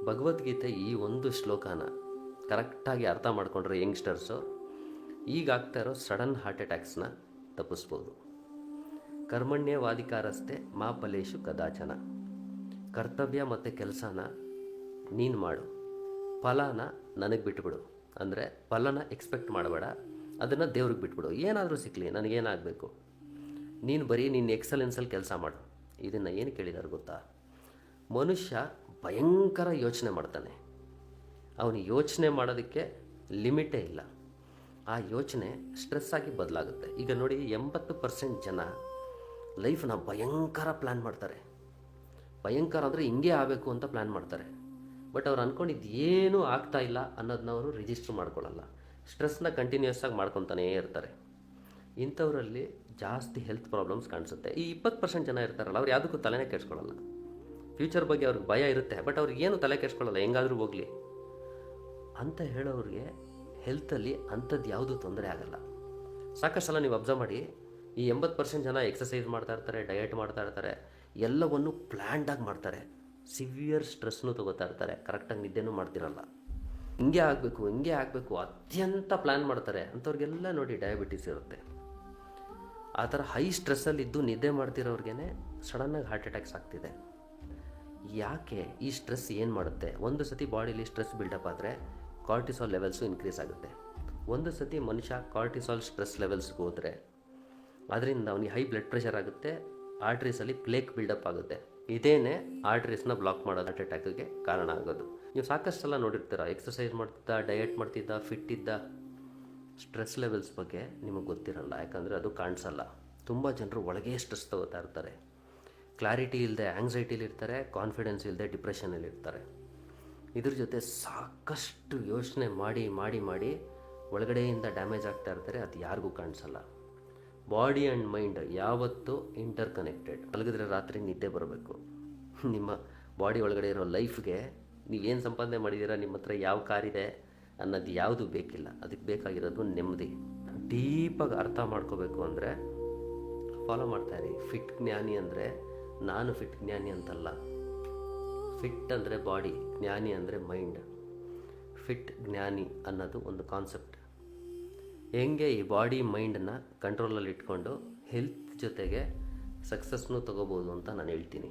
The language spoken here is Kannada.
ಭಗವದ್ಗೀತೆ ಈ ಒಂದು ಶ್ಲೋಕನ ಕರೆಕ್ಟಾಗಿ ಅರ್ಥ ಮಾಡ್ಕೊಂಡ್ರೆ ಯಂಗ್ಸ್ಟರ್ಸು ಈಗ ಆಗ್ತಾ ಇರೋ ಸಡನ್ ಹಾರ್ಟ್ ಅಟ್ಯಾಕ್ಸ್ನ ತಪ್ಪಿಸ್ಬೋದು. ಕರ್ಮಣ್ಯವಾಧಿಕಾರಸ್ಥೆ ಮಾ ಫಲೇಶು ಕದಾಚನ. ಕರ್ತವ್ಯ ಮತ್ತು ಕೆಲಸನ ನೀನು ಮಾಡು, ಫಲನ ನನಗೆ ಬಿಟ್ಬಿಡು. ಅಂದರೆ ಫಲನ ಎಕ್ಸ್ಪೆಕ್ಟ್ ಮಾಡಬೇಡ, ಅದನ್ನು ದೇವ್ರಿಗೆ ಬಿಟ್ಬಿಡು. ಏನಾದರೂ ಸಿಕ್ಕಲಿ, ನನಗೇನಾಗಬೇಕು, ನೀನು ಬರೀ ನಿನ್ನ ಎಕ್ಸಲೆನ್ಸಲ್ಲಿ ಕೆಲಸ ಮಾಡು. ಇದನ್ನು ಏನು ಕೇಳಿದಾರೆ ಗೊತ್ತಾ? ಮನುಷ್ಯ ಭಯಂಕರ ಯೋಚನೆ ಮಾಡ್ತಾನೆ. ಅವನು ಯೋಚನೆ ಮಾಡೋದಕ್ಕೆ ಲಿಮಿಟೇ ಇಲ್ಲ. ಆ ಯೋಚನೆ ಸ್ಟ್ರೆಸ್ ಆಗಿ ಬದಲಾಗುತ್ತೆ. ಈಗ ನೋಡಿ, 80% ಜನ ಲೈಫ್ನ ಭಯಂಕರ ಪ್ಲ್ಯಾನ್ ಮಾಡ್ತಾರೆ. ಭಯಂಕರ ಅಂದರೆ ಹಿಂಗೆ ಆಗಬೇಕು ಅಂತ ಪ್ಲ್ಯಾನ್ ಮಾಡ್ತಾರೆ. ಬಟ್ ಅವ್ರು ಅಂದ್ಕೊಂಡಿದ್ದು ಏನೂ ಆಗ್ತಾ ಇಲ್ಲ ಅನ್ನೋದನ್ನ ಅವರು ರಿಜಿಸ್ಟರ್ ಮಾಡ್ಕೊಳ್ಳಲ್ಲ. ಸ್ಟ್ರೆಸ್ನ ಕಂಟಿನ್ಯೂಸ್ ಆಗಿ ಮಾಡ್ಕೊತಾನೇ ಇರ್ತಾರೆ. ಇಂಥವರಲ್ಲಿ ಜಾಸ್ತಿ ಹೆಲ್ತ್ ಪ್ರಾಬ್ಲಮ್ಸ್ ಕಾಣಿಸುತ್ತೆ. ಈ 20% ಜನ ಇರ್ತಾರಲ್ಲ, ಅವ್ರು ಯಾವುದಕ್ಕೂ ತಲೆನೇ ಕೆಡಿಸ್ಕೊಳ್ಳಲ್ಲ. ಫ್ಯೂಚರ್ ಬಗ್ಗೆ ಅವ್ರಿಗೆ ಭಯ ಇರುತ್ತೆ, ಬಟ್ ಅವ್ರಿಗೆ ಏನು ತಲೆ ಕೆಡಿಸ್ಕೊಳ್ಳಲ್ಲ, ಹೆಂಗಾದರೂ ಹೋಗಲಿ ಅಂತ ಹೇಳೋರಿಗೆ ಹೆಲ್ತಲ್ಲಿ ಅಂಥದ್ದು ಯಾವುದೂ ತೊಂದರೆ ಆಗಲ್ಲ. ಸಾಕಷ್ಟು ಸಲ ನೀವು ಅಬ್ಸರ್ವ್ ಮಾಡಿ, ಈ 80% ಜನ ಎಕ್ಸಸೈಸ್ ಮಾಡ್ತಾ ಇರ್ತಾರೆ, ಡಯಟ್ ಮಾಡ್ತಾ ಇರ್ತಾರೆ, ಎಲ್ಲವನ್ನು ಪ್ಲ್ಯಾಂಡಾಗಿ ಮಾಡ್ತಾರೆ. ಸಿವಿಯರ್ ಸ್ಟ್ರೆಸ್ನೂ ತೊಗೋತಾ ಇರ್ತಾರೆ, ಕರೆಕ್ಟಾಗಿ ನಿದ್ದೆನೂ ಮಾಡ್ತಿರಲ್ಲ. ಹಿಂಗೆ ಆಗಬೇಕು ಅತ್ಯಂತ ಪ್ಲ್ಯಾನ್ ಮಾಡ್ತಾರೆ. ಅಂಥವ್ರಿಗೆಲ್ಲ ನೋಡಿ ಡಯಾಬಿಟೀಸ್ ಇರುತ್ತೆ. ಆ ಥರ ಹೈ ಸ್ಟ್ರೆಸ್ಸಲ್ಲಿದ್ದು ನಿದ್ದೆ ಮಾಡ್ತಿರೋರ್ಗೇ ಸಡನ್ನಾಗಿ ಹಾರ್ಟ್ ಅಟ್ಯಾಕ್ಸ್ ಆಗ್ತಿದೆ. ಯಾಕೆ? ಈ ಸ್ಟ್ರೆಸ್ ಏನು ಮಾಡುತ್ತೆ? ಒಂದು ಸತಿ ಬಾಡಿಲಿ ಸ್ಟ್ರೆಸ್ ಬಿಲ್ಡಪ್ ಆದರೆ ಕಾರ್ಟಿಸಾಲ್ ಲೆವೆಲ್ಸು ಇನ್ಕ್ರೀಸ್ ಆಗುತ್ತೆ. ಒಂದು ಸತಿ ಮನುಷ್ಯ ಕಾರ್ಟಿಸಾಲ್ ಸ್ಟ್ರೆಸ್ ಲೆವೆಲ್ಸ್ಗೆ ಹೋದರೆ ಅದರಿಂದ ಅವನಿಗೆ ಹೈ ಬ್ಲಡ್ ಪ್ರೆಷರ್ ಆಗುತ್ತೆ, ಆರ್ಟ್ರೀಸಲ್ಲಿ ಪ್ಲೇಕ್ ಬಿಲ್ಡಪ್ ಆಗುತ್ತೆ. ಇದೇನೇ ಆರ್ಟ್ರೀಸ್ನ ಬ್ಲಾಕ್ ಮಾಡೋದು ಹಾರ್ಟ್ ಅಟ್ಯಾಕ್ಗೆ ಕಾರಣ ಆಗೋದು. ನೀವು ಸಾಕಷ್ಟು ಸಲ ನೋಡಿರ್ತೀರ, ಎಕ್ಸಸೈಸ್ ಮಾಡ್ತಿದ್ದ, ಡಯಟ್ ಮಾಡ್ತಿದ್ದ, ಫಿಟ್ ಇದ್ದ, ಸ್ಟ್ರೆಸ್ ಲೆವೆಲ್ಸ್ ಬಗ್ಗೆ ನಿಮಗೆ ಗೊತ್ತಿರಲ್ಲ. ಯಾಕಂದರೆ ಅದು ಕಾಣಿಸಲ್ಲ. ತುಂಬ ಜನರು ಒಳಗೆ ಸ್ಟ್ರೆಸ್ ತಗೋತಾ ಇರ್ತಾರೆ. ಕ್ಲಾರಿಟಿ ಇಲ್ಲದೆ ಆ್ಯಂಗ್ಸೈಟಿಲಿರ್ತಾರೆ, ಕಾನ್ಫಿಡೆನ್ಸ್ ಇಲ್ಲದೆ ಡಿಪ್ರೆಷನಲ್ಲಿರ್ತಾರೆ. ಇದ್ರ ಜೊತೆ ಸಾಕಷ್ಟು ಯೋಚನೆ ಮಾಡಿ ಒಳಗಡೆಯಿಂದ ಡ್ಯಾಮೇಜ್ ಆಗ್ತಾ ಇರ್ತಾರೆ. ಅದು ಯಾರಿಗೂ ಕಾಣಿಸಲ್ಲ. ಬಾಡಿ ಆ್ಯಂಡ್ ಮೈಂಡ್ ಯಾವತ್ತೂ ಇಂಟರ್ ಕನೆಕ್ಟೆಡ್. ಮಲಗಿದ್ರೆ ರಾತ್ರಿ ನಿದ್ದೆ ಬರಬೇಕು. ನಿಮ್ಮ ಬಾಡಿ ಒಳಗಡೆ ಇರೋ ಲೈಫ್ಗೆ ನೀವೇನು ಸಂಪಾದನೆ ಮಾಡಿದ್ದೀರಾ, ನಿಮ್ಮ ಹತ್ರ ಯಾವ ಕಾರಿದೆ ಅನ್ನೋದು ಯಾವುದು ಬೇಕಿಲ್ಲ. ಅದಕ್ಕೆ ಬೇಕಾಗಿರೋದು ನೆಮ್ಮದಿ. ಡೀಪಾಗಿ ಅರ್ಥ ಮಾಡ್ಕೋಬೇಕು ಅಂದರೆ ಫಾಲೋ ಮಾಡ್ತಾಯಿರಿ. ಫಿಟ್ ಜ್ಞಾನಿ ಅಂದರೆ ನಾನು ಫಿಟ್ ಜ್ಞಾನಿ ಅಂತಲ್ಲ. ಫಿಟ್ ಅಂದರೆ ಬಾಡಿ, ಜ್ಞಾನಿ ಅಂದರೆ ಮೈಂಡ್. ಫಿಟ್ ಜ್ಞಾನಿ ಅನ್ನೋದು ಒಂದು ಕಾನ್ಸೆಪ್ಟ್. ಹೆಂಗೆ ಈ ಬಾಡಿ ಮೈಂಡನ್ನ ಕಂಟ್ರೋಲಲ್ಲಿ ಇಟ್ಕೊಂಡು ಹೆಲ್ತ್ ಜೊತೆಗೆ ಸಕ್ಸಸ್ನೂ ತೊಗೋಬೋದು ಅಂತ ನಾನು ಹೇಳ್ತೀನಿ.